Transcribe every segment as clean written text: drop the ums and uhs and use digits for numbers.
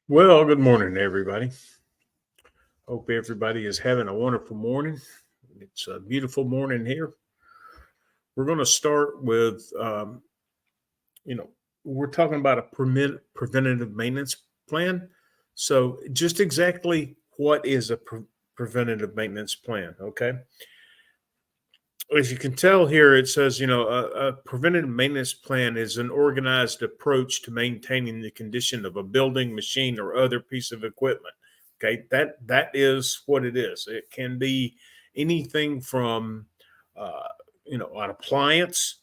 Well, good morning, everybody. Hope everybody is having a wonderful morning. It's a beautiful morning here. We're going to start with, you know, we're talking about a preventative maintenance plan. So, just exactly what is a preventative maintenance plan? Okay. As you can tell here, it says, a preventative maintenance plan is an organized approach to maintaining the condition of a building, machine, or other piece of equipment. Okay, that is what it is. It can be anything from, uh, an appliance.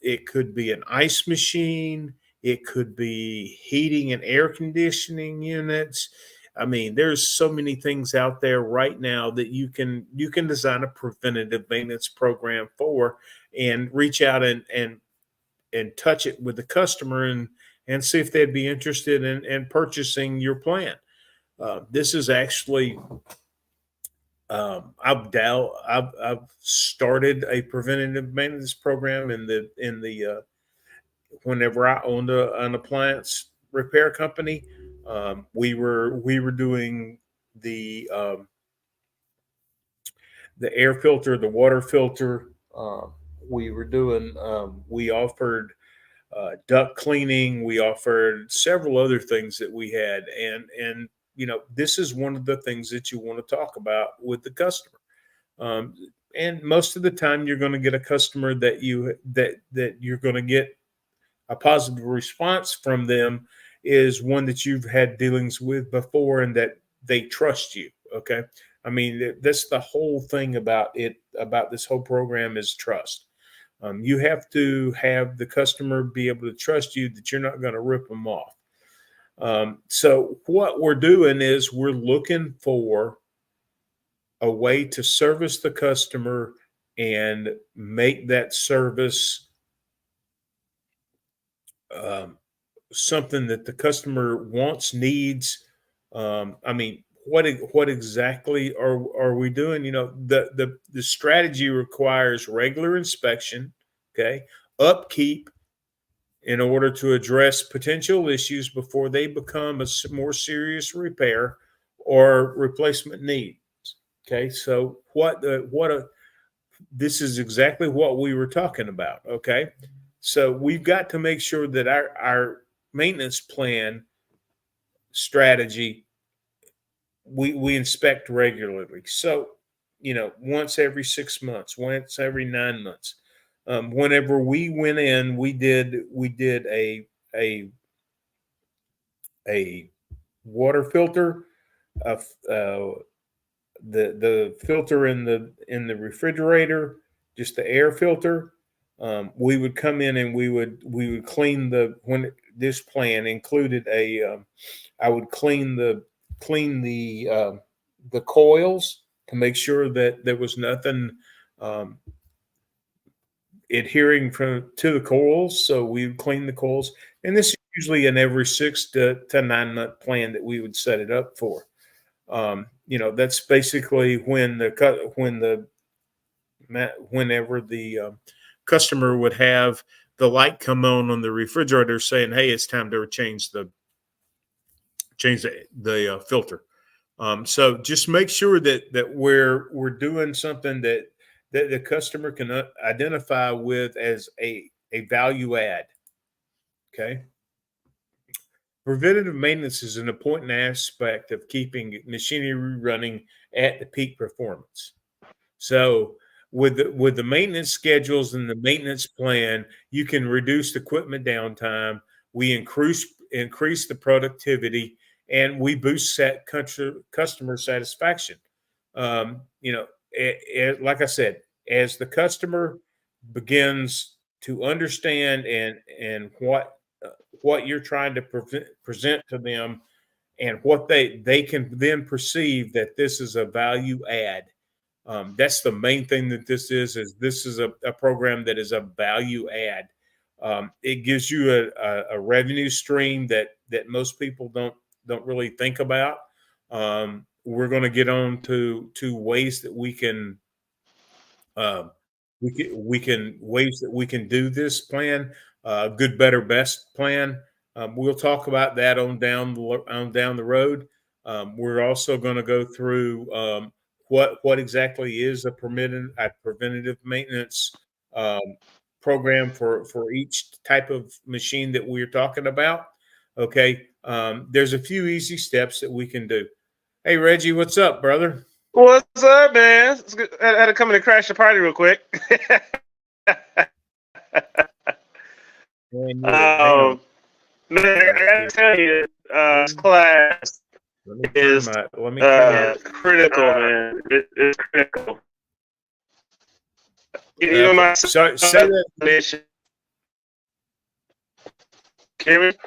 It could be an ice machine. It could be heating and air conditioning units. I mean, there's so many things out there right now that you can design a preventative maintenance program for, and reach out and touch it with the customer and see if they'd be interested in purchasing your plan. This is actually I've started a preventative maintenance program in the whenever I owned an appliance repair company. We were doing the um, the air filter, the water filter. We offered duct cleaning. We offered several other things that we had, and this is one of the things that you want to talk about with the customer. Um, and most of the time, you're going to get a customer that you're going to get a positive response from them is one that you've had dealings with before and that they trust you. Okay. I mean, that's the whole thing about it, about this whole program is trust. You have to have the customer be able to trust you that you're not going to rip them off. So, what we're doing is we're looking for a way to service the customer and make that service um, something that the customer wants, needs. I mean, what exactly are we doing? The strategy requires regular inspection, okay, upkeep in order to address potential issues before they become a more serious repair or replacement need. Okay, so this is exactly what we were talking about. Okay, so we've got to make sure that our maintenance plan strategy we inspect regularly. So once every 6 months, once every 9 months. Whenever we went in, we did a water filter, uh, the filter in the refrigerator, just the air filter. We would come in and we would clean the when this plan included a I would clean the coils to make sure that there was nothing um, adhering to the coils. So we would clean the coils, and this is usually an every 6 to 9 month plan that we would set it up for. That's basically when whenever the customer would have the light come on the refrigerator saying, "Hey, it's time to change the filter." So just make sure that we're doing something that the customer can identify with as a value add. Okay. Preventative maintenance is an important aspect of keeping machinery running at the peak performance. So with the maintenance schedules and the maintenance plan, you can reduce equipment downtime. We increase the productivity, and we boost customer satisfaction. Like I said, as the customer begins to understand and what you're trying to present to them, and what they can then perceive that this is a value add. That's the main thing that is this is a program that is a value add. It gives you a revenue stream that most people don't really think about. We're going to get on to ways that um, we can ways that we can do this plan, good, better, best plan. We'll talk about that on down the road. We're also going to go through what exactly is a preventative maintenance um, program for each type of machine that we're talking about. Okay, there's a few easy steps that we can do. Hey Reggie, what's up, brother? What's up, man? It's good. I had to come in and crash the party real quick. Hang on. Man, I gotta tell you, this class is critical, man. It's critical. You know, my say that. mission. Can you hear me?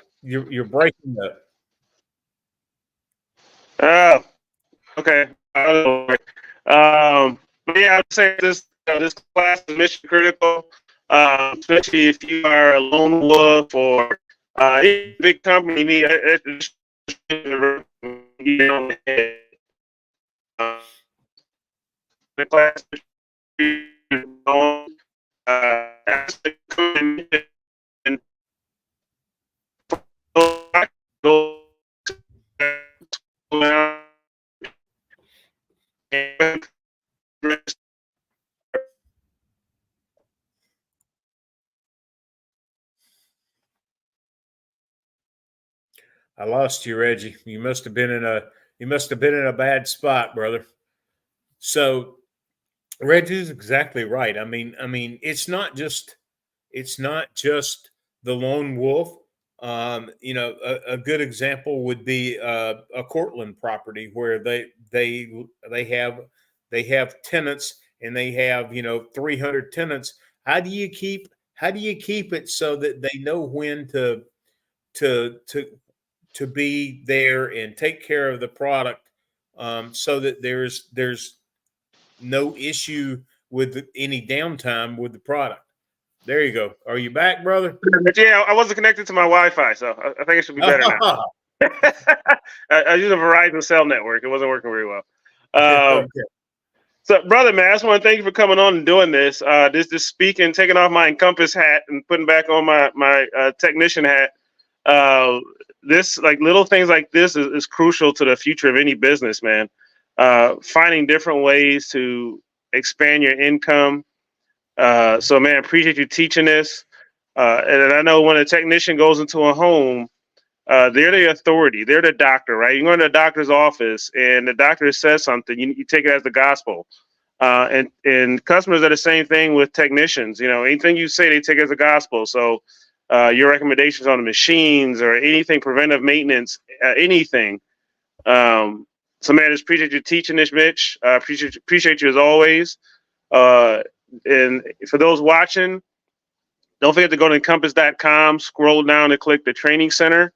You're breaking up. Oh, okay. But yeah, I'd say this class is mission critical, especially if you are a lone wolf or any big company. The class I lost you, Reggie. You must have been in a bad spot, brother. So Reggie's exactly right. I mean, it's not just the lone wolf. A good example would be a Cortland property where they have tenants and they have 300 tenants. How do you keep it so that they know when to to be there and take care of the product, so that there's no issue with any downtime with the product? There you go. Are you back, brother? Yeah, I wasn't connected to my Wi-Fi, so I think it should be better now. I use a Verizon cell network. It wasn't working very well. Okay. So, brother, man, I just want to thank you for coming on and doing this. This speaking, taking off my Encompass hat and putting back on my technician hat. This, like, little things like this is crucial to the future of any business, man. Finding different ways to expand your income. So, man, appreciate you teaching this. And I know when a technician goes into a home, they're the authority. They're the doctor, right? You go into the doctor's office and the doctor says something, you take it as the gospel. And customers are the same thing with technicians. Anything you say, they take as a gospel. So your recommendations on the machines or anything, preventive maintenance, anything. So, man, I just appreciate you teaching this, Mitch. Appreciate you as always. And for those watching, don't forget to go to encompass.com, scroll down and click the training center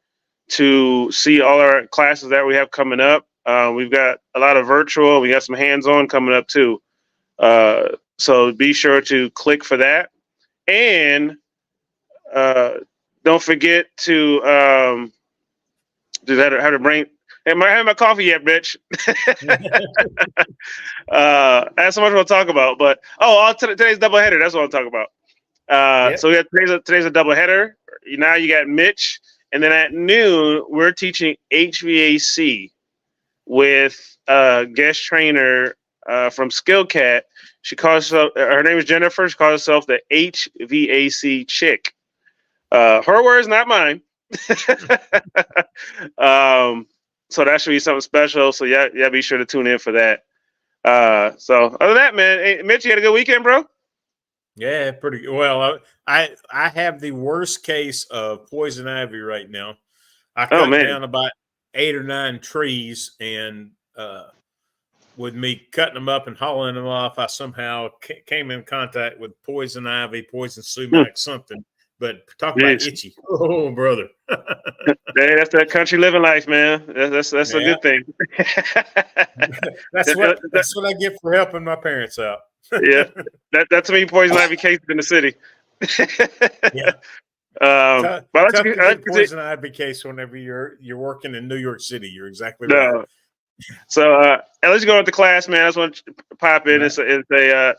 to see all our classes that we have coming up. We've got a lot of virtual. We got some hands-on coming up too. So be sure to click for that. And don't forget to have to bring. Am I having my coffee yet, bitch? I have so much we'll talk about, but today's doubleheader. That's what I'll talk about. So we have today's a doubleheader. Now you got Mitch, and then at noon we're teaching HVAC with a guest trainer from SkillCat. She calls herself. Her name is Jennifer. She calls herself the HVAC chick. Her words, not mine. So that should be something special. So yeah, be sure to tune in for that. So other than that, man, hey, Mitch, you had a good weekend, bro? Yeah, pretty good. Well, I have the worst case of poison ivy right now. I cut down about 8 or 9 trees, and with me cutting them up and hauling them off, I somehow came in contact with poison ivy, poison sumac, something. But talk about itchy. Oh, brother. Hey, that's that country living life, man. That's a good thing. That's what I get for helping my parents out. Yeah, that's me poison ivy cases in the city. Yeah. But I like to poison ivy case whenever you're working in New York City. You're exactly right. So I'll let you go into class, man. I just want to pop in and say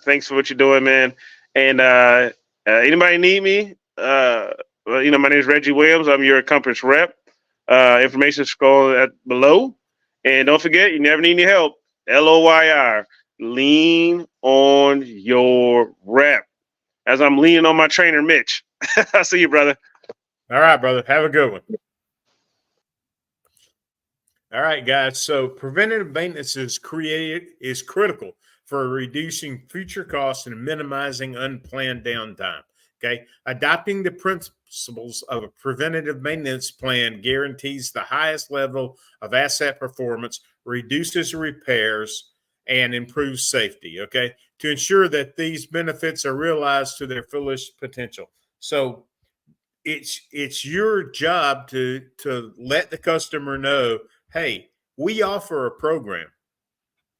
thanks for what you're doing, man. And anybody need me? my name is Reggie Williams. I'm your Compass rep. Information scroll at below. And don't forget, you never need any help. LOYR. Lean on your rep. As I'm leaning on my trainer, Mitch. I'll see you, brother. All right, brother. Have a good one. All right, guys. So preventative maintenance is critical for reducing future costs and minimizing unplanned downtime. Okay. Adopting the principles of a preventative maintenance plan guarantees the highest level of asset performance, reduces repairs, and improves safety. Okay. To ensure that these benefits are realized to their fullest potential. So it's your job to let the customer know, hey, we offer a program.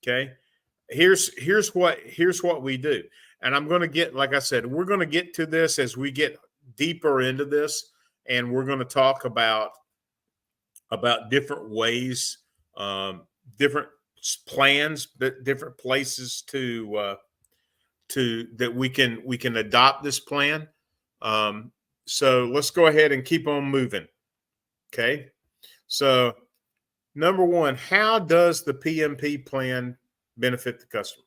Okay. Here's what we do. And I'm going to get, like I said, we're going to get to this as we get deeper into this, and we're going to talk about different ways, different plans, different places to that we can adopt this plan. So let's go ahead and keep on moving. Okay. So number one, how does the PMP plan benefit the customer?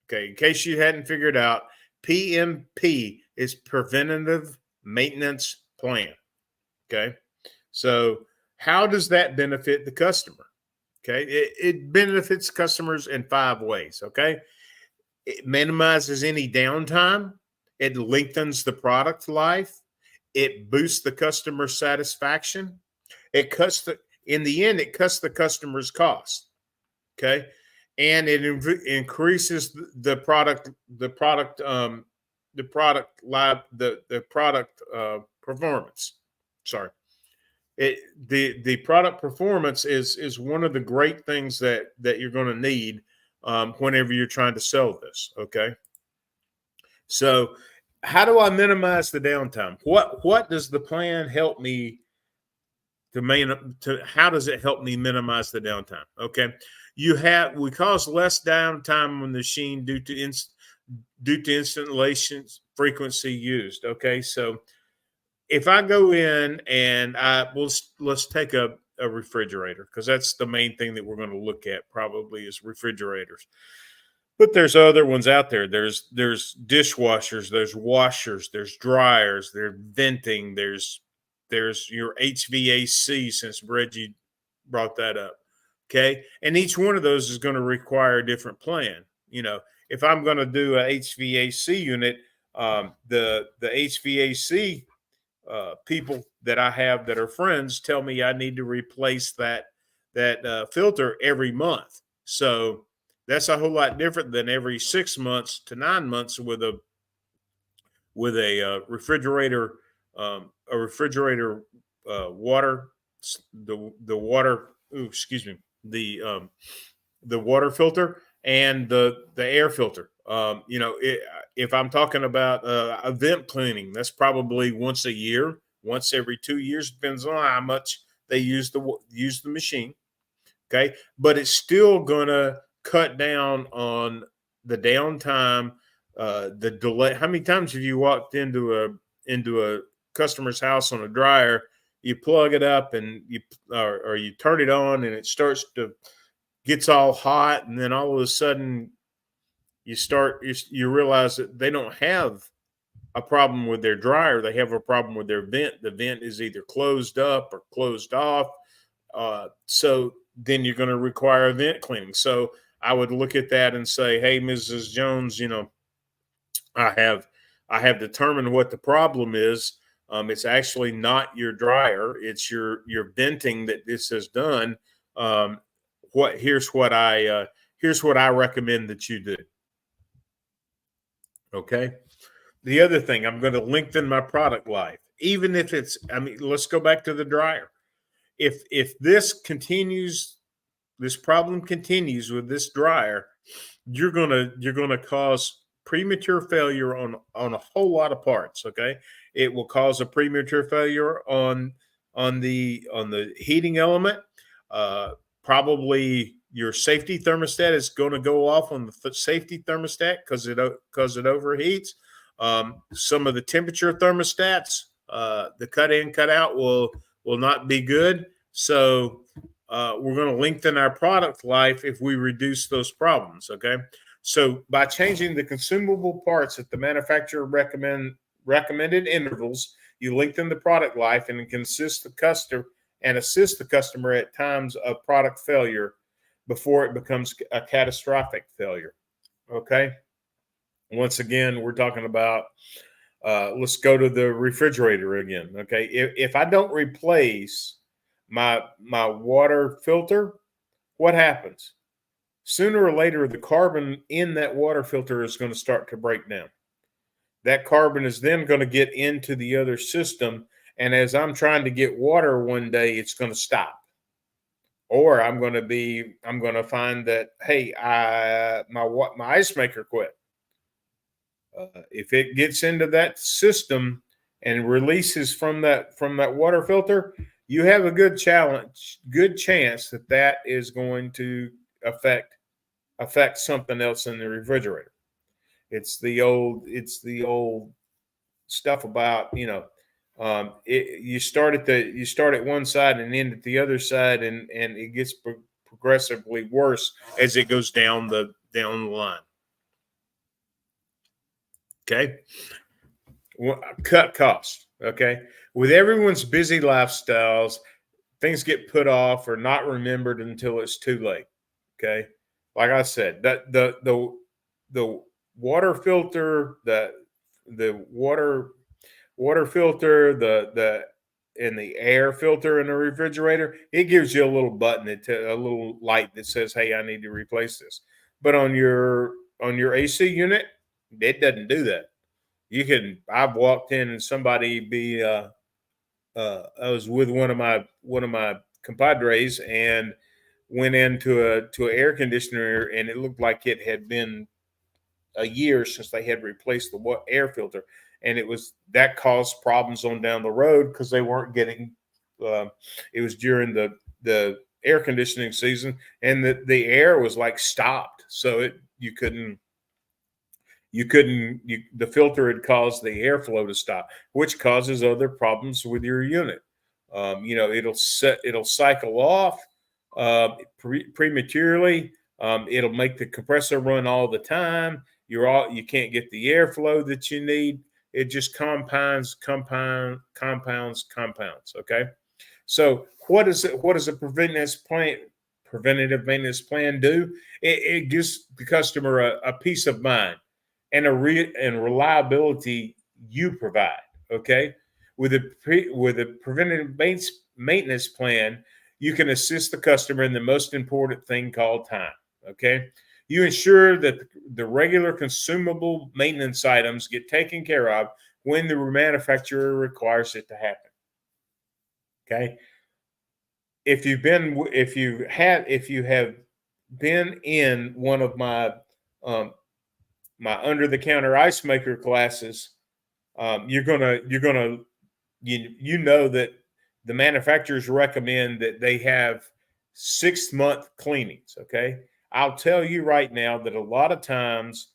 Okay. In case you hadn't figured out, PMP is Preventative Maintenance Plan. Okay. So how does that benefit the customer? Okay. It benefits customers in 5 ways. Okay. It minimizes any downtime. It lengthens the product life. It boosts the customer satisfaction. It cuts in the end, it cuts the customer's cost. Okay. And it increases the product performance. Sorry. The product performance is one of the great things that you're going to need whenever you're trying to sell this. Okay. So how do I minimize the downtime? What does the plan help me how does it help me minimize the downtime? Okay. We cause less downtime on the machine due to installation frequency used. Okay. So if I go in and let's take a refrigerator, because that's the main thing that we're going to look at probably is refrigerators. But there's other ones out there. There's dishwashers, there's washers, there's dryers, there's venting, there's your HVAC, since Reggie brought that up. Okay. And each one of those is going to require a different plan. If I'm going to do a HVAC unit, the HVAC people that I have that are friends tell me I need to replace that filter every month. So that's a whole lot different than every 6 months to 9 months with a refrigerator, water, the water. Excuse me, the water filter and the air filter. If I'm talking about a vent cleaning, that's probably once a year, once every 2 years, depends on how much they use the machine. Okay, but it's still gonna cut down on the downtime, the delay. How many times have you walked into a customer's house on a dryer? You plug it up and or you turn it on and it gets all hot, and then all of a sudden you realize that they don't have a problem with their dryer. They have a problem with their vent. The vent is either closed up or closed off. So then you're going to require a vent cleaning. So I would look at that and say, hey, Mrs. Jones, I have determined what the problem is. It's actually not your dryer. It's your venting that this has done. Here's what I recommend that you do. Okay. The other thing, I'm going to lengthen my product life, even if let's go back to the dryer. If this problem continues with this dryer, you're gonna cause premature failure on a whole lot of parts. Okay, it will cause a premature failure on the heating element. Probably your safety thermostat is going to go off on the safety thermostat because it overheats. Some of the temperature thermostats The cut in, cut out will not be good. So we're going to lengthen our product life if we reduce those problems. Okay. So by changing the consumable parts at the manufacturer recommended intervals, you lengthen the product life and can assist the customer at times of product failure before it becomes a catastrophic failure. Okay. Once again, we're talking about, let's go to the refrigerator again. Okay. If I don't replace my water filter, what happens? Sooner or later, the carbon in that water filter is going to start to break down. That carbon is then going to get into the other system. And as I'm trying to get water one day, it's going to stop. Or I'm going to find that, hey, my ice maker quit. If it gets into that system and releases from that water filter, you have a good chance that is going to affect something else in the refrigerator. It's the old stuff about, you start at one side and end at the other side, and it gets progressively worse as it goes down the line. Okay. Cut costs. Okay. With everyone's busy lifestyles, things get put off or not remembered until it's too late. Okay. Like I said, that the water filter, the water filter, and the air filter in the refrigerator, it gives you a little button, a little light that says, "Hey, I need to replace this." But on your AC unit, it doesn't do that. I've walked in and somebody I was with one of my compadres and went into an air conditioner, and it looked like it had been a year since they had replaced the air filter, and that caused problems on down the road because they weren't getting. It was during the air conditioning season, and the air was like stopped, so the filter had caused the airflow to stop, which causes other problems with your unit. It'll cycle off prematurely. It'll make the compressor run all the time. You can't get the airflow that you need. It just compounds. Okay. So what does a preventative maintenance plan do? It gives the customer a peace of mind and reliability you provide. Okay. With a preventative maintenance plan, you can assist the customer in the most important thing called time. Okay. You ensure that the regular consumable maintenance items get taken care of when the manufacturer requires it to happen. Okay. If you have been in one of my under the counter ice maker classes, you know that the manufacturers recommend that they have 6-month cleanings. Okay. I'll tell you right now that a lot of times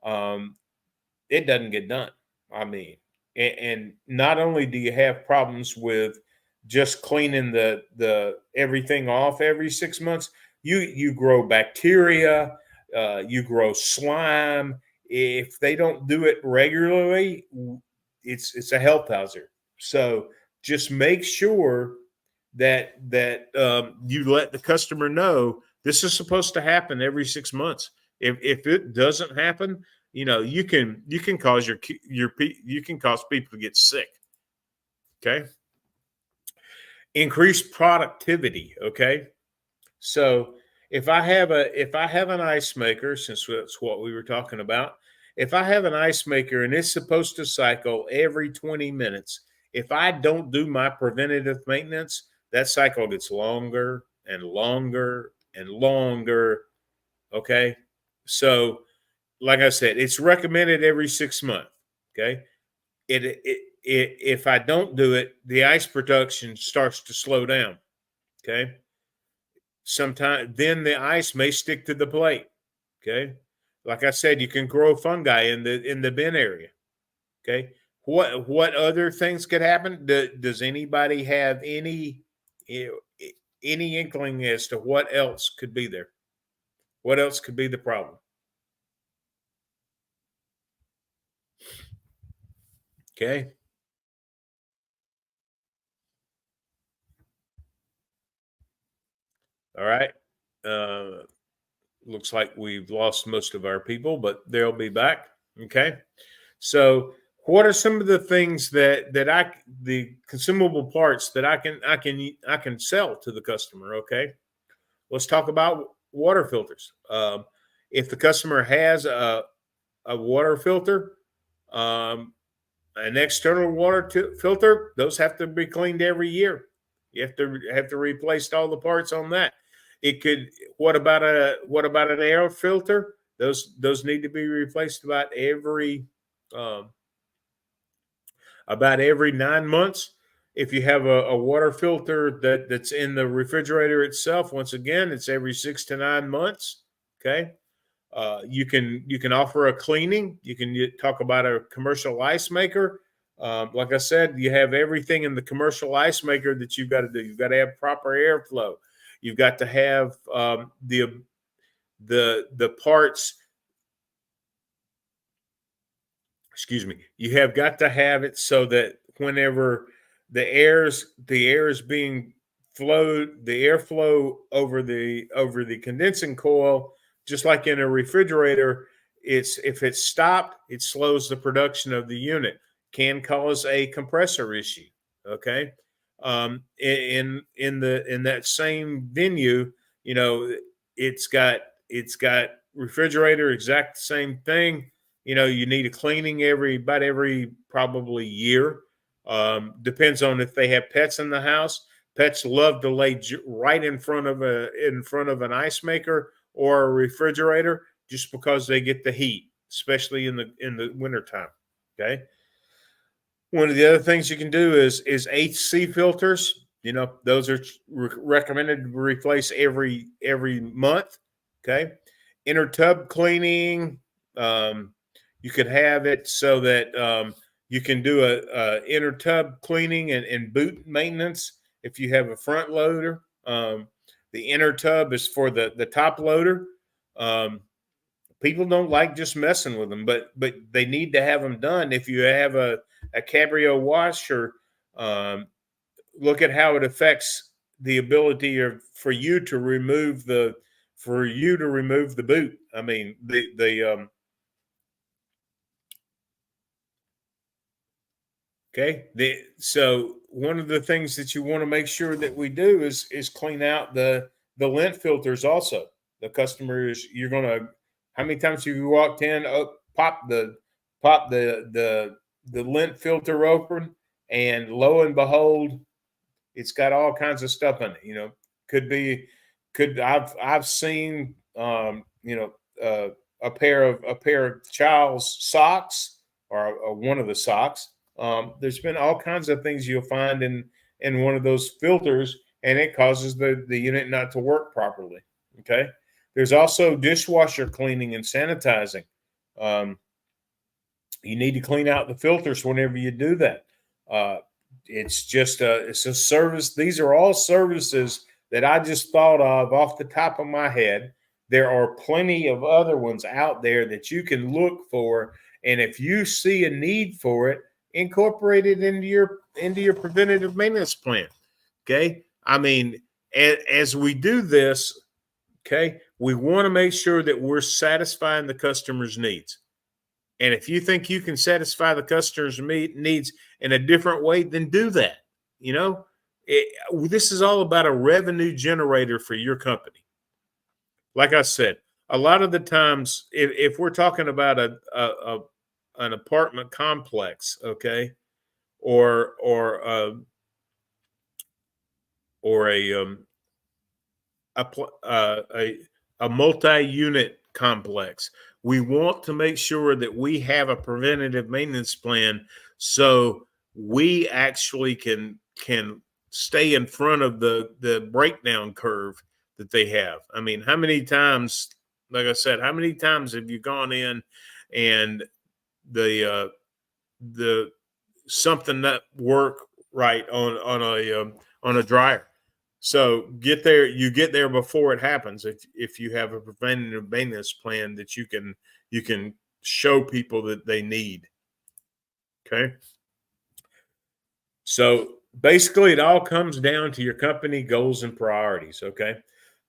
it doesn't get done. I mean, and not only do you have problems with just cleaning the everything off every 6 months, you grow bacteria, you grow slime. If they don't do it regularly, it's a health hazard. So just make sure that you let the customer know this is supposed to happen every 6 months. If it doesn't happen, you can cause you can cause people to get sick. Okay. Increase productivity. Okay. So if I have an ice maker, since that's what we were talking about, if I have an ice maker and it's supposed to cycle every 20 minutes, if I don't do my preventative maintenance, that cycle gets longer and longer and longer. Okay. So like I said, it's recommended every 6 months. Okay. If I don't do it, the ice production starts to slow down. Okay. Sometimes then the ice may stick to the plate. Okay. Like I said, you can grow fungi in the bin area. Okay. what other things could happen? Does anybody have any inkling as to what else could be there? What else could be the problem? Okay. All right. Looks like we've lost most of our people, but they'll be back. Okay. So, what are some of the things the consumable parts that I can sell to the customer? Okay. Let's talk about water filters. If the customer has a water filter, um, an external water filter, those have to be cleaned every year. You have to replace all the parts on that. It could. What about an air filter? Those need to be replaced um, about every 9 months. If you have a water filter that's in the refrigerator itself, once again, it's every 6 to 9 months. Okay. You can offer a cleaning. You can talk about a commercial ice maker. Like I said, you have everything in the commercial ice maker that you've got to do. You've got to have proper airflow. You've got to have the parts. Excuse me. You have got to have it so that whenever the air is being flowed, the airflow over the condensing coil, just like in a refrigerator, if it's stopped, it slows the production of the unit, can cause a compressor issue. Okay. In that same venue, it's got refrigerator, exact same thing. You need a cleaning about every probably year. Depends on if they have pets in the house. Pets love to lay right in front of an ice maker or a refrigerator just because they get the heat, especially in the wintertime. Okay. One of the other things you can do is HC filters. Those are recommended to replace every month. Okay. Inner tub cleaning. You could have it so that you can do a inner tub cleaning and boot maintenance if you have a front loader. The inner tub is for the top loader. People don't like just messing with them, but they need to have them done. If you have a cabrio washer, look at how it affects the ability for you to remove the boot. I mean the Okay. So one of the things that you want to make sure that we do is clean out the lint filters also. The customer is you're gonna how many times have you walked in, pop the lint filter open, and lo and behold, it's got all kinds of stuff in it. Could be could I've seen a pair of child's socks or one of the socks. There's been all kinds of things you'll find in one of those filters, and it causes the unit not to work properly. Okay. There's also dishwasher cleaning and sanitizing. You need to clean out the filters whenever you do that. It's a service. These are all services that I just thought of off the top of my head. There are plenty of other ones out there that you can look for, and if you see a need for it, incorporate it into your preventative maintenance plan. Okay, I mean, as we do this, okay, we want to make sure that we're satisfying the customer's needs. And if you think you can satisfy the customer's needs in a different way, then do that. This is all about a revenue generator for your company. Like I said, a lot of the times, if we're talking about an apartment complex, okay, or a multi-unit complex, we want to make sure that we have a preventative maintenance plan so we actually can stay in front of the breakdown curve that they have. I mean, how many times, like I said, how many times have you gone in and the something that work right on a dryer. So get there. You get there before it happens. If you have a preventative maintenance plan that you can show people that they need. Okay. So basically, it all comes down to your company goals and priorities. Okay.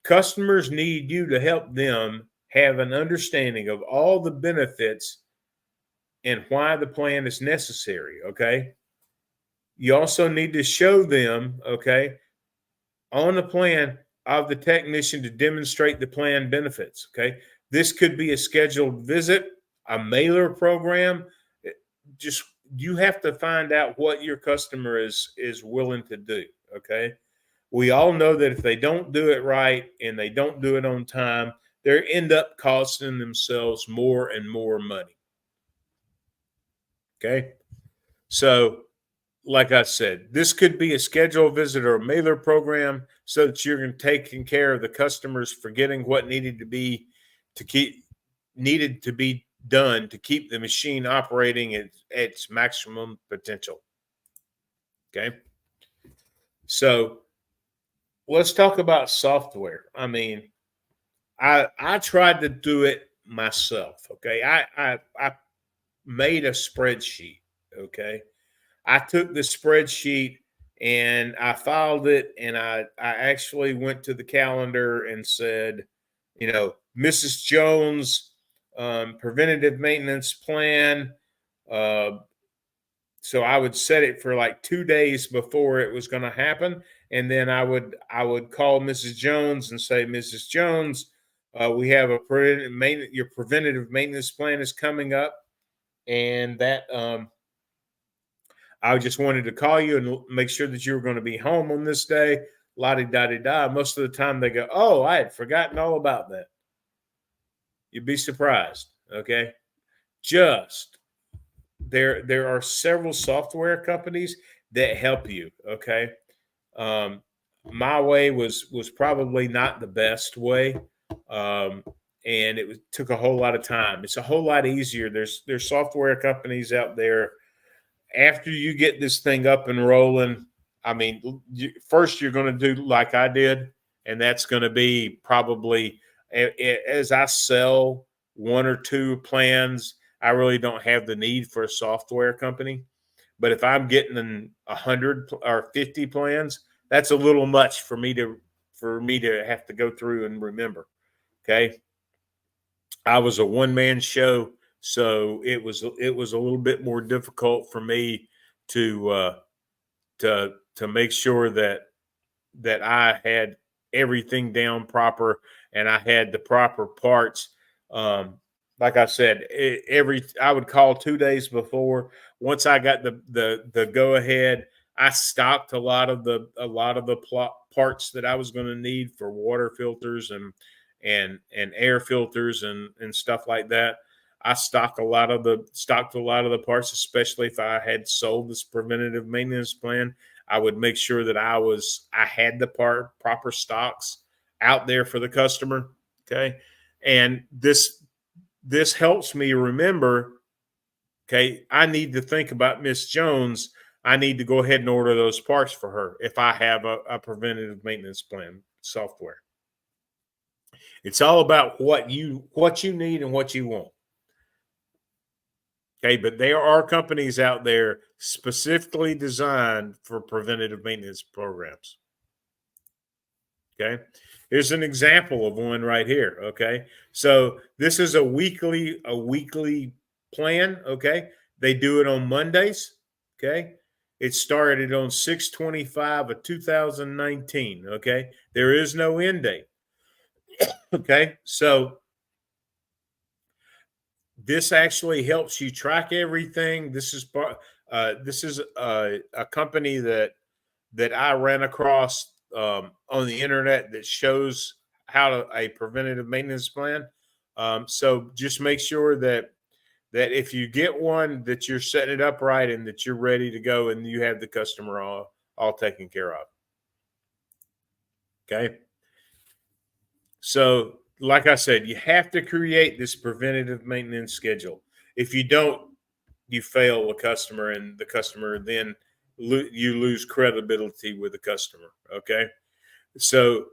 Customers need you to help them have an understanding of all the benefits and why the plan is necessary. Okay. You also need to show them, okay, on the plan of the technician to demonstrate the plan benefits. Okay. This could be a scheduled visit, a mailer program. Just you have to find out what your customer is willing to do. Okay. We all know that if they don't do it right and they don't do it on time, they end up costing themselves more and more money. Okay. So like I said, this could be a scheduled visit or a mailer program so that you're taking care of the customers forgetting what needed to be done to keep the machine operating at its maximum potential. Okay. So let's talk about software. I mean, I tried to do it myself. Okay. I made a spreadsheet. Okay. I took the spreadsheet and I filed it, and I actually went to the calendar and said, Mrs. Jones, preventative maintenance plan. So I would set it for like 2 days before it was going to happen, and then I would call Mrs. Jones and say, Mrs. Jones, we have your preventative maintenance plan is coming up, and that I just wanted to call you and make sure that you were going to be home on this day. La-di-da-di-da. Most of the time they go, oh, I had forgotten all about that. You'd be surprised. Okay. Just there are several software companies that help you. Okay. My way was probably not the best way. And took a whole lot of time. It's a whole lot easier. There's software companies out there. After you get this thing up and rolling, I mean, first you're going to do like I did, and that's going to be probably as I sell 1 or 2 plans, I really don't have the need for a software company. But if I'm getting 100 or 50 plans, that's a little much for me to have to go through and remember. Okay, I was a one-man show. So it was a little bit more difficult for me to make sure that I had everything down proper and I had the proper parts. Like I said, I would call 2 days before. Once I got the go ahead, I stocked a lot of the parts that I was going to need for water filters and air filters and stuff like that. I stocked a lot of the parts, especially if I had sold this preventative maintenance plan. I would make sure that I had the proper stocks out there for the customer. Okay. And this helps me remember, okay, I need to think about Miss Jones. I need to go ahead and order those parts for her if I have a preventative maintenance plan software. It's all about what you need and what you want. Okay, but there are companies out there specifically designed for preventative maintenance programs. Okay, here's an example of one right here. Okay, so this is a weekly plan. Okay, they do it on Mondays. Okay, it started on 6/25 of 2019. Okay, there is no end date. Okay, so this actually helps you track everything. This is a company that I ran across on the internet that shows how a preventative maintenance plan. So just make sure that if you get one, that you're setting it up right and that you're ready to go and you have the customer all taken care of. Okay. So, like I said, you have to create this preventative maintenance schedule. If you don't, you fail a customer, and the customer then you lose credibility with the customer. Okay, so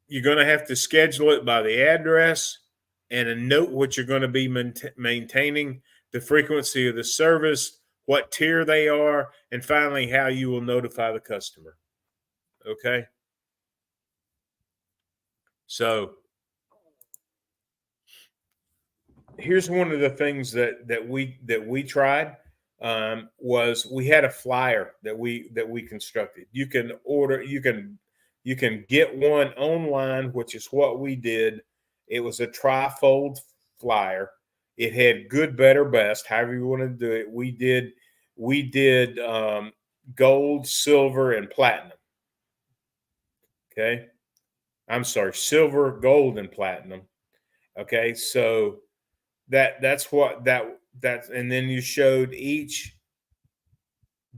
you're going to have to schedule it by the address and a note what you're going to be maintaining, the frequency of the service, what tier they are, and finally how you will notify the customer. Okay, so here's one of the things that we tried, was we had a flyer that we constructed. You can order, you can get one online, which is what we did. It was a trifold flyer. It had good, better, best, however you want to do it. We did gold, silver, and platinum. Okay, I'm sorry, silver, gold, and platinum. Okay, so that's what that's, and then you showed each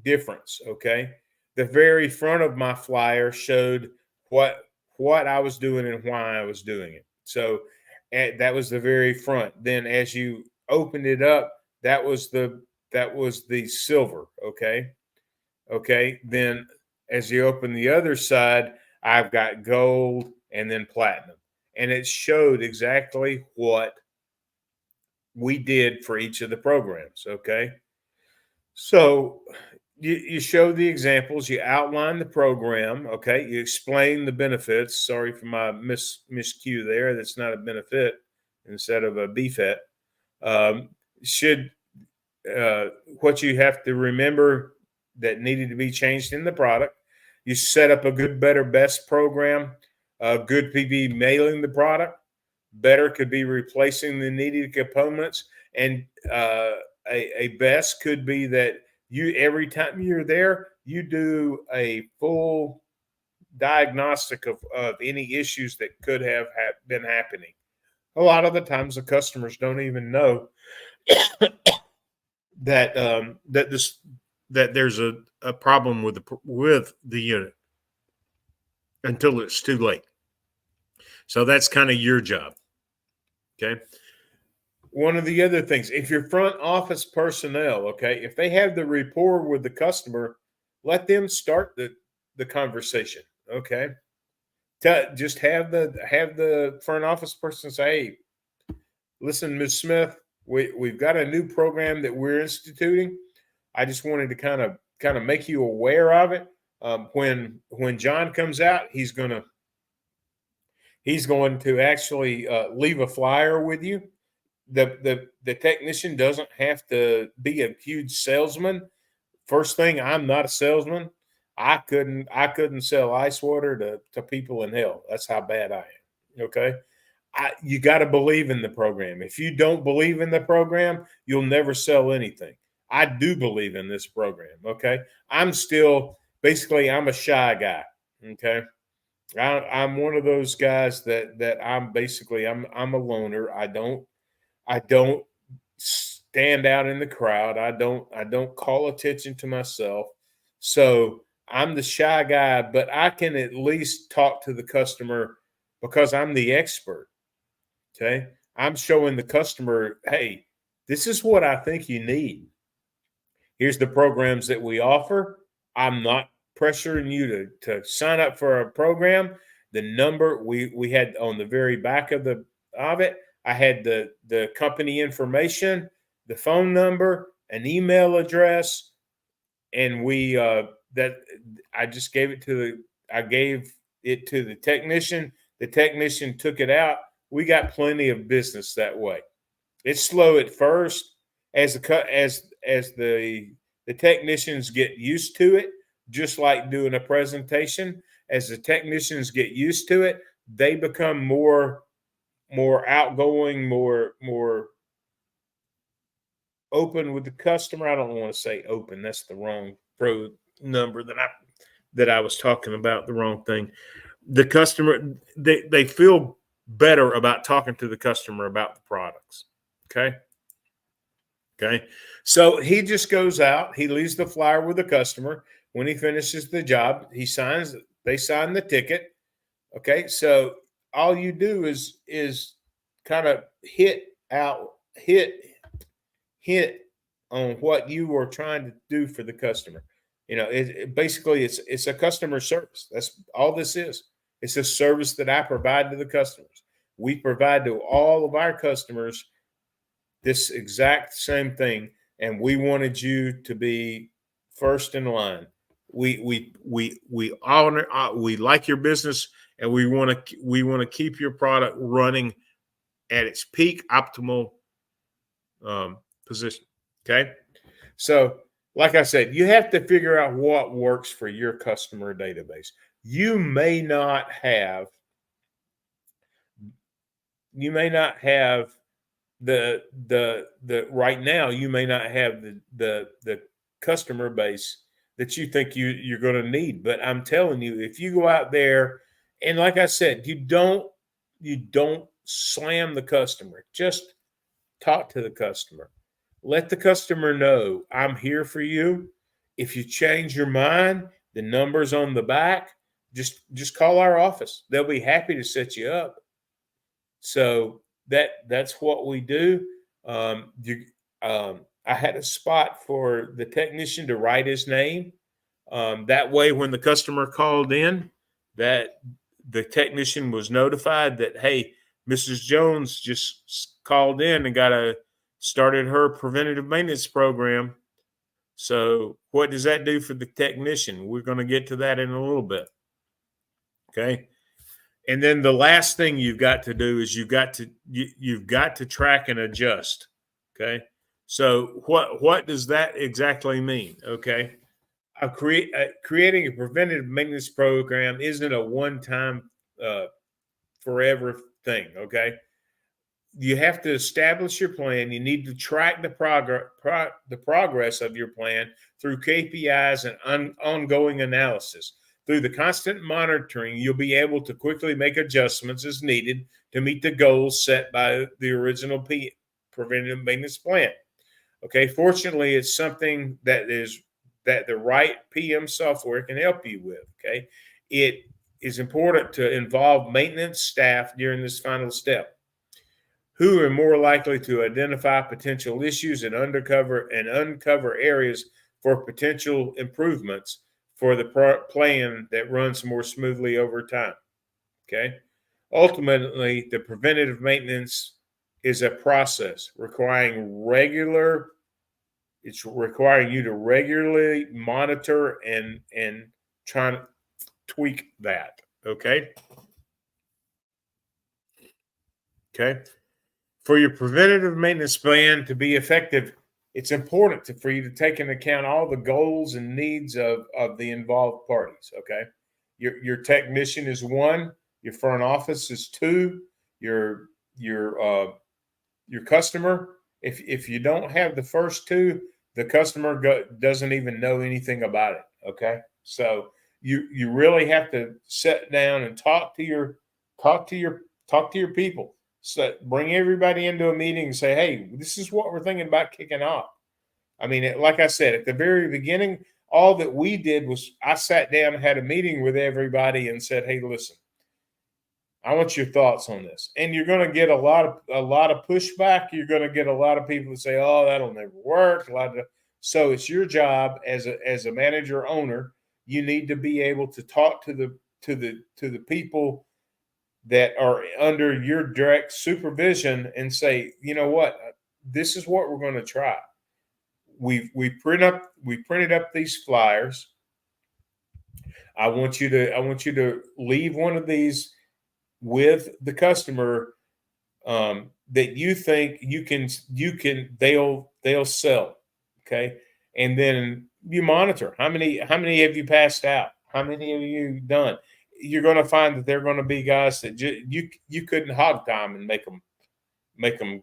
difference. Okay, the very front of my flyer showed what I was doing and why I was doing it. So that was the very front. Then as you opened it up, that was the silver. Okay, then as you open the other side, I've got gold and then platinum, and it showed exactly what we did for each of the programs. Okay, so you show the examples, you outline the program. Okay, you explain the benefits. Sorry for my miscue there. That's not a benefit instead of a BFET. Should what you have to remember that needed to be changed in the product. You set up a good, better, best program. Good could be mailing the product. Better could be replacing the needed components. And a best could be that you, every time you're there, you do a full diagnostic of any issues that could have been happening. A lot of the times the customers don't even know that that there's a problem with the unit until it's too late. So that's kind of your job. Okay. One of the other things, if your front office personnel, okay, if they have the rapport with the customer, let them start the conversation. Okay. Just have the front office person say, hey, listen, Ms. Smith, we've got a new program that we're instituting. I just wanted to kind of make you aware of it. When John comes out, he's going to actually leave a flyer with you. The technician doesn't have to be a huge salesman. First thing, I'm not a salesman. I couldn't sell ice water to people in hell. That's how bad I am. Okay. You got to believe in the program. If you don't believe in the program, you'll never sell anything. I do believe in this program. Okay. I'm a shy guy. Okay. I'm one of those guys that I'm a loner. I don't stand out in the crowd. I don't call attention to myself. So I'm the shy guy, but I can at least talk to the customer because I'm the expert. Okay. I'm showing the customer, hey, this is what I think you need. Here's the programs that we offer. I'm not pressuring you to sign up for a program. The number we had on the very back of it, I had the company information, the phone number, an email address, and that I just gave it to the technician. The technician took it out. We got plenty of business that way. It's slow at first as the technicians get used to it, just like doing a presentation. As the technicians get used to it, they become more outgoing, more open with the customer. I don't want to say open. That's the wrong number that I was talking about, the wrong thing. The customer, they feel better about talking to the customer about the products. Okay. So he just goes out, he leaves the flyer with the customer. When he finishes the job, they sign the ticket. Okay. So all you do is kind of hit on what you are trying to do for the customer. Basically it's a customer service. That's all this is. It's a service that I provide to the customers. We provide to all of our customers this exact same thing, and we wanted you to be first in line. We honor, we like your business, and we want to keep your product running at its peak optimal position. Okay, so like I said, you have to figure out what works for your customer database. You may not have the right now, you may not have the customer base that you think you're going to need. But I'm telling you, if you go out there, and like I said, you don't slam the customer. Just talk to the customer. Let the customer know I'm here for you. If you change your mind, the number's on the back. Just call our office. They'll be happy to set you up. So that's what we do. I had a spot for the technician to write his name. That way, when the customer called in, that the technician was notified that, hey, Mrs. Jones just called in and started her preventative maintenance program. So what does that do for the technician? We're going to get to that in a little bit. Okay. And then the last thing you've got to do is you've got to track and adjust. Okay. So what does that exactly mean? Okay. Creating a preventive maintenance program isn't a one-time forever thing. Okay. You have to establish your plan. You need to track the progress of your plan through KPIs and ongoing analysis. Through the constant monitoring, you'll be able to quickly make adjustments as needed to meet the goals set by the original preventive maintenance plan. Okay, fortunately, it's something that the right PM software can help you with. Okay, it is important to involve maintenance staff during this final step, who are more likely to identify potential issues and uncover areas for potential improvements for the plan that runs more smoothly over time. Okay. Ultimately, the preventative maintenance is a process requiring you to regularly monitor and try to tweak that. Okay. Okay. For your preventative maintenance plan to be effective, it's important for you to take into account all the goals and needs of the involved parties. Okay. Your technician is one, your front office is two, your customer. If you don't have the first two, the customer doesn't even know anything about it. Okay. So you really have to sit down and talk to your people. So bring everybody into a meeting and say, hey, this is what we're thinking about kicking off. I mean, like I said, at the very beginning, all that we did was I sat down and had a meeting with everybody and said, hey, listen, I want your thoughts on this. And you're going to get a lot of pushback. You're going to get a lot of people that say, oh, that'll never work. So it's your job as a manager owner. You need to be able to talk to the people that are under your direct supervision and say, you know what, this is what we're going to try. We printed up these flyers. I want you to leave one of these with the customer that you think they'll sell. Okay. And then you monitor how many have you passed out? How many have you done? You're going to find that they're going to be guys that you couldn't hog time and make them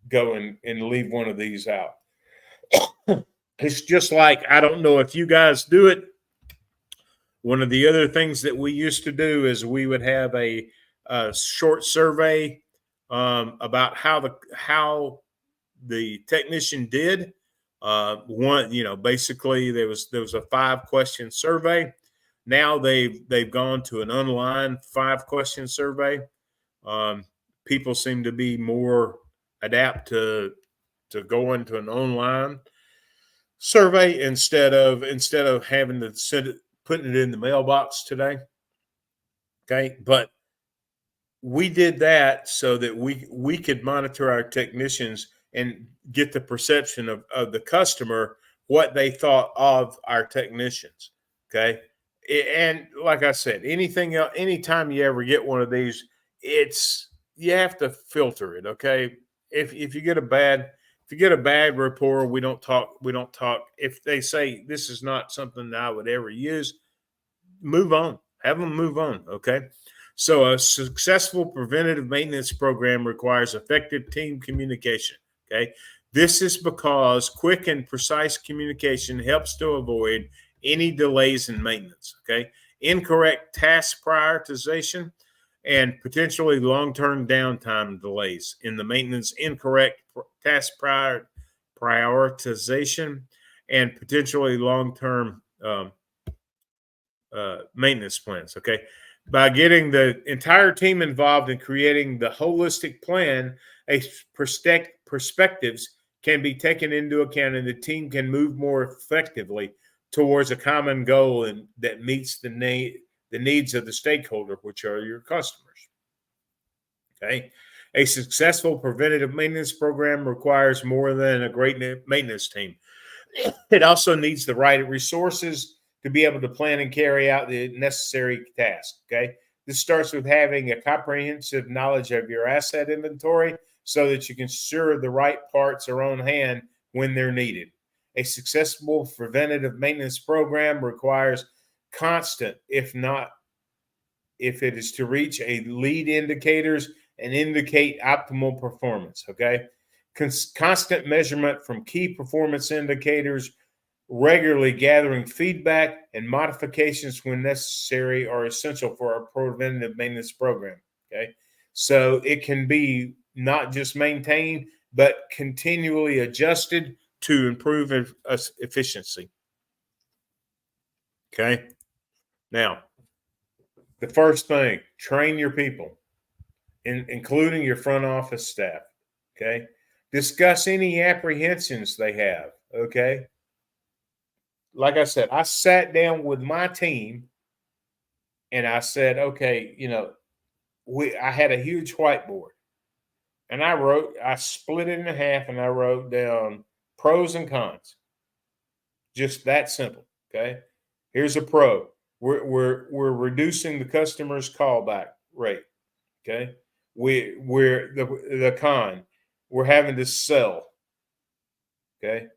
go and leave one of these out. It's just like, I don't know if you guys do it. One of the other things that we used to do is we would have a short survey about how the technician did. Basically there was a 5-question survey. Now they've gone to an online 5-question survey. People seem to be more adapt to to go into an online survey instead of having to send it, putting it in the mailbox today. Okay, but we did that so that we could monitor our technicians and get the perception of the customer, what they thought of our technicians. Okay. And like I said, anything else, anytime you ever get one of these, you have to filter it. Okay. If you get a bad rapport, we don't talk. If they say this is not something that I would ever use, move on. Have them move on. Okay. So a successful preventative maintenance program requires effective team communication. Okay. This is because quick and precise communication helps to avoid any delays in maintenance. Okay. Incorrect task prioritization and potentially long-term downtime delays in the maintenance, incorrect task prioritization and potentially long-term maintenance plans. Okay. By getting the entire team involved in creating the holistic plan, a perspectives can be taken into account and the team can move more effectively towards a common goal and that meets the needs of the stakeholder, which are your customers. Okay. A successful preventative maintenance program requires more than a great maintenance team. It also needs the right resources to be able to plan and carry out the necessary tasks. Okay. This starts with having a comprehensive knowledge of your asset inventory so that you can ensure the right parts are on hand when they're needed. A successful preventative maintenance program requires constant, if it is to reach a lead indicators and indicate optimal performance. Okay. Constant measurement from key performance indicators, regularly gathering feedback and modifications when necessary are essential for our preventative maintenance program. Okay. So it can be not just maintained, but continually adjusted to improve efficiency. Okay. Now, the first thing, train your people, including your front office staff. Okay. Discuss any apprehensions they have. Okay. Like I said, I sat down with my team and I said, okay, I had a huge whiteboard and I split it in half and I wrote down pros and cons. Just that simple. Okay. Here's a pro. We're reducing the customer's callback rate. Okay. We're the con. We're having to sell. Okay.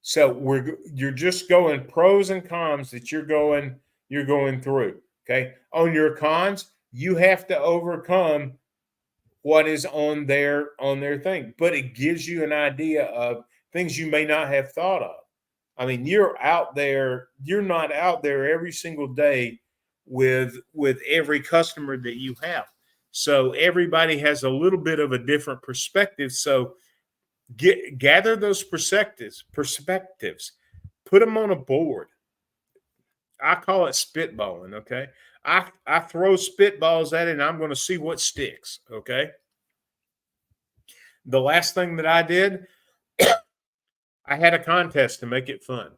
So you're just going pros and cons that you're going through. Okay. On your cons, you have to overcome what is on their thing, but it gives you an idea of things you may not have thought of. I mean, you're not out there every single day with every customer that you have. So everybody has a little bit of a different perspective. So gather those perspectives, put them on a board. I call it spitballing. Okay. I throw spitballs at it and I'm going to see what sticks. Okay. The last thing that I did, I had a contest to make it fun.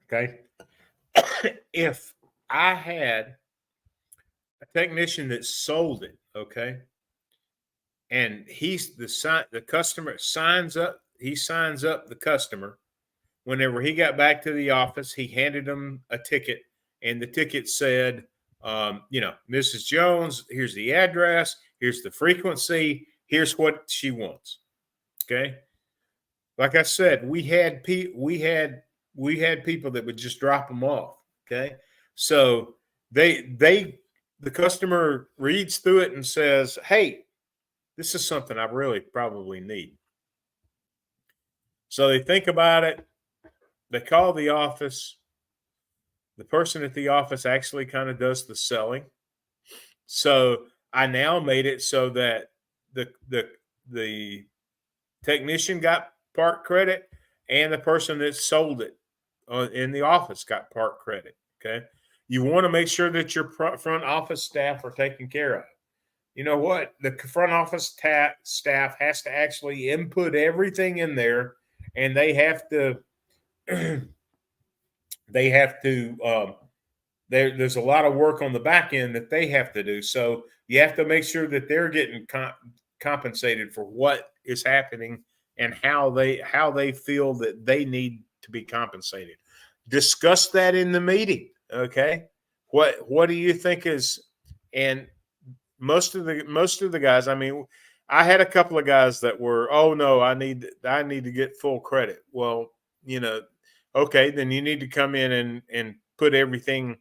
Okay. If I had a technician that sold it, okay, and the customer signs up, he signs up the customer. Whenever he got back to the office, he handed him a ticket, and the ticket said, Mrs. Jones, here's the address, here's the frequency, here's what she wants. Okay. Like I said, we had people that would just drop them off. Okay. So the customer reads through it and says, hey, this is something I really probably need. So they think about it. They call the office. The person at the office actually kind of does the selling. So I now made it so that the technician got part credit and the person that sold it in the office got part credit. Okay. You want to make sure that your front office staff are taken care of. you know what? The front office staff has to actually input everything in there, and they have to they have to there's a lot of work on the back end that they have to do. So you have to make sure that they're getting compensated for what is happening and how they feel that they need to be compensated. Discuss that in the meeting. Okay. What do you think is, and most of the guys, I mean, I had a couple of guys that were, oh no, I need to get full credit. Well, you know, okay, then you need to come in and put everything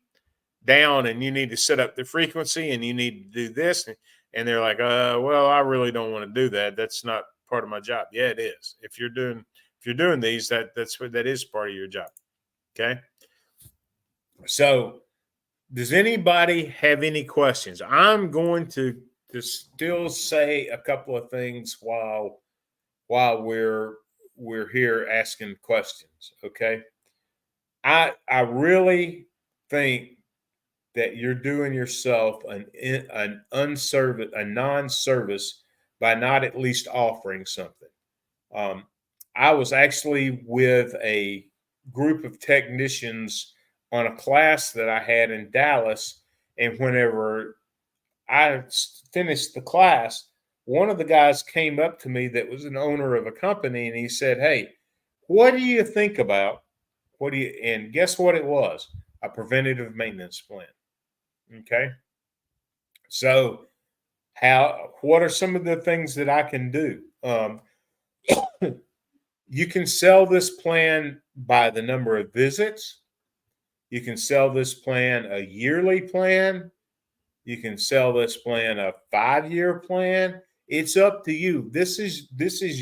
down, and you need to set up the frequency, and you need to do this. And they're like, well, I really don't want to do that. That's not part of my job. Yeah, it is. If you're doing these, that is part of your job. Okay. So does anybody have any questions? I'm going to still say a couple of things while we're here asking questions. Okay. I really think that you're doing yourself a non-service by not at least offering something. I was actually with a group of technicians on a class that I had in Dallas, and whenever I finished the class, one of the guys came up to me that was an owner of a company, and he said, "Hey, what do you think about and guess what it was? A preventative maintenance plan." Okay. So what are some of the things that I can do? You can sell this plan by the number of visits. You can sell this plan a yearly plan. You can sell this plan a 5-year plan. It's up to you. This is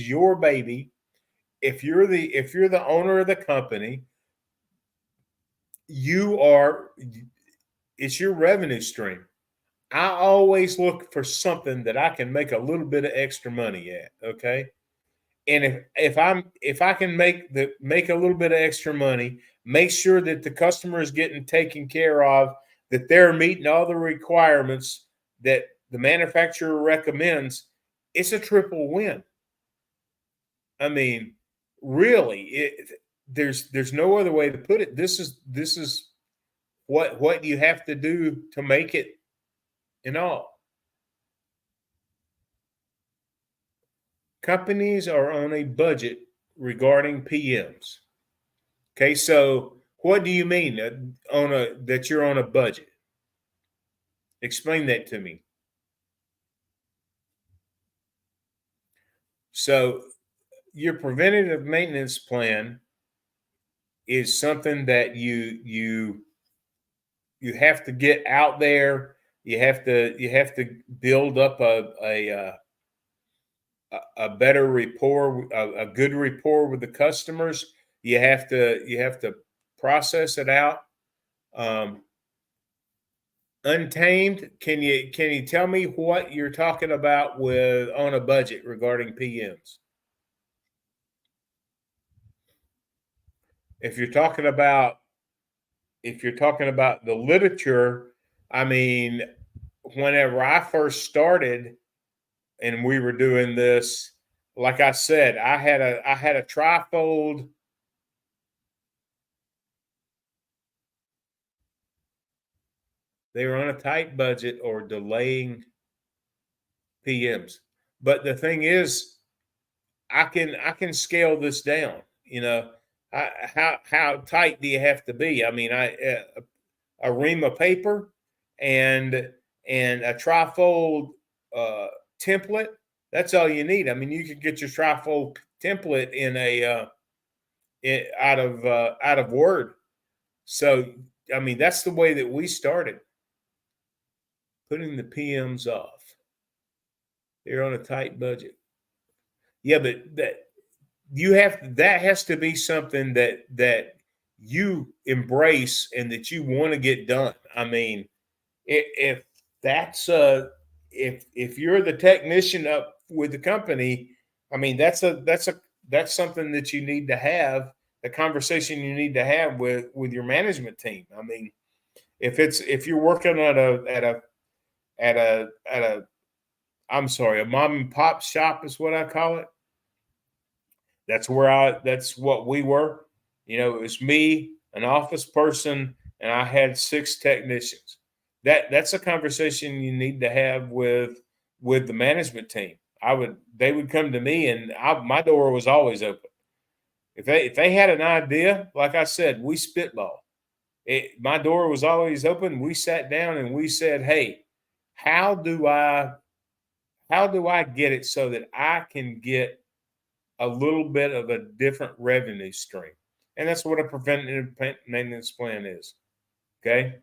your baby. If you're the owner of the company, it's your revenue stream. I always look for something that I can make a little bit of extra money at. Okay. And if I can make a little bit of extra money, make sure that the customer is getting taken care of, that they're meeting all the requirements that the manufacturer recommends, it's a triple win. I mean, really, there's no other way to put it. This is what you have to do to make it in all. Companies are on a budget regarding PMs. Okay, so what do you mean that you're on a budget? Explain that to me. So your preventative maintenance plan is something that you have to get out there. You have to build up a better rapport, a good rapport with the customers. You have to process it out. Untamed, can you tell me what you're talking about with on a budget regarding PMs? If you're talking about the literature, I mean, whenever I first started and we were doing this, like I said, I had a trifold. They were on a tight budget or delaying PMs. But the thing is, I can scale this down. You know, how tight do you have to be? I mean, a ream of paper and a trifold template. That's all you need. I mean, you could get your trifold template in out of Word. So, I mean, that's the way that we started. Putting the PMs off. They're on a tight budget. Yeah, but that has to be something that you embrace and that you want to get done. I mean, if that's if you're the technician up with the company, I mean that's something that you need to have, a conversation you need to have with your management team. I mean, if you're working at a I'm sorry, a mom and pop shop is what I call it. That's what we were. It was me, an office person, and I had 6 technicians. That's a conversation you need to have with the management team. They would come to me, and my door was always open. If they had an idea, like I said, we spitball. My door was always open. We sat down and we said, "Hey, how do I get it so that I can get a little bit of a different revenue stream?" And that's what a preventative maintenance plan is. Okay.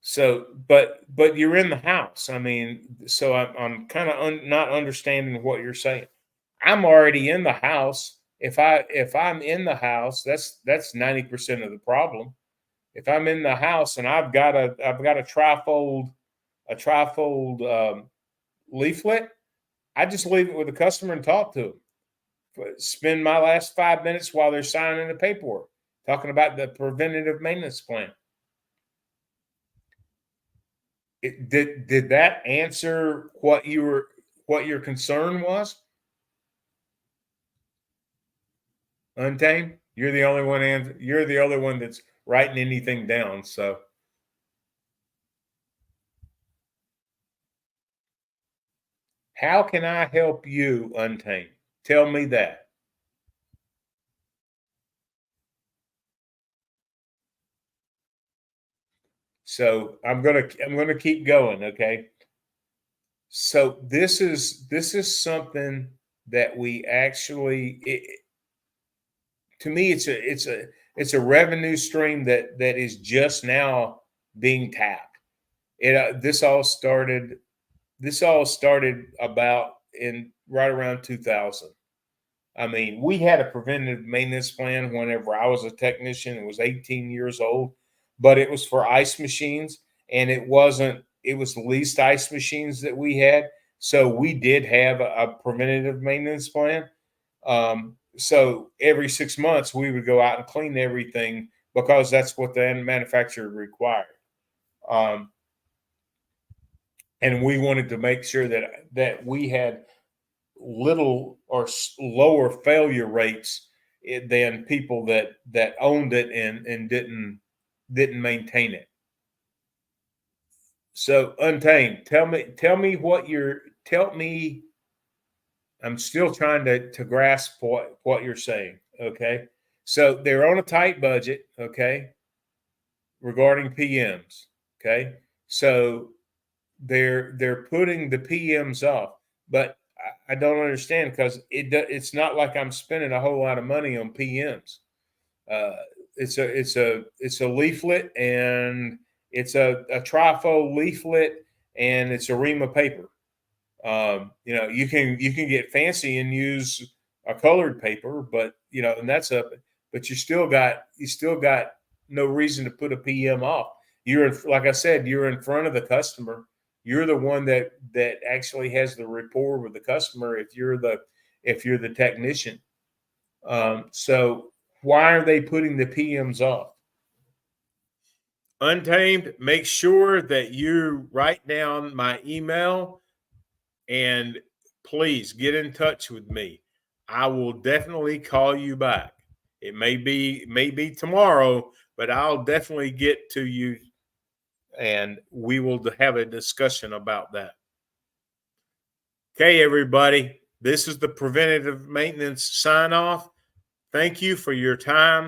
So, but you're in the house. I mean, so I'm kind of not understanding what you're saying. I'm already in the house. If I'm in the house, that's 90% of the problem. If I'm in the house and I've got a trifold leaflet, I just leave it with the customer and talk to them. Spend my last 5 minutes while they're signing the paperwork, talking about the preventative maintenance plan. Did that answer what your concern was? Untamed, you're the only one. You're the only one that's writing anything down. So, how can I help you, Untamed? Tell me that. So I'm gonna keep going. Okay. So this is something that we actually. To me, it's a revenue stream that is just now being tapped. This all started about in right around 2000. I mean, we had a preventive maintenance plan whenever I was a technician. It was 18 years old, but it was for ice machines, and it was the least ice machines that we had. So we did have a preventative maintenance plan. So every 6 months we would go out and clean everything because that's what the manufacturer required. And we wanted to make sure that we had little or lower failure rates than people that owned it and didn't maintain it. So, Untamed, tell me. I'm still trying to grasp what you're saying. Okay, so they're on a tight budget. Okay, regarding PMs. Okay, so they're putting the PMs off, but I don't understand because it's not like I'm spending a whole lot of money on PMs. Uh, it's a leaflet, and it's a trifold leaflet, and it's a ream of paper. You can get fancy and use a colored paper, but and that's up. But you still got no reason to put a PM off. Like I said, you're in front of the customer. You're the one that actually has the rapport with the customer. If you're the technician, so why are they putting the PMs off? Untamed, make sure that you write down my email and please get in touch with me. I will definitely call you back. It may be tomorrow, but I'll definitely get to you and we will have a discussion about that. Okay, everybody. This is the preventative maintenance sign off. Thank you for your time.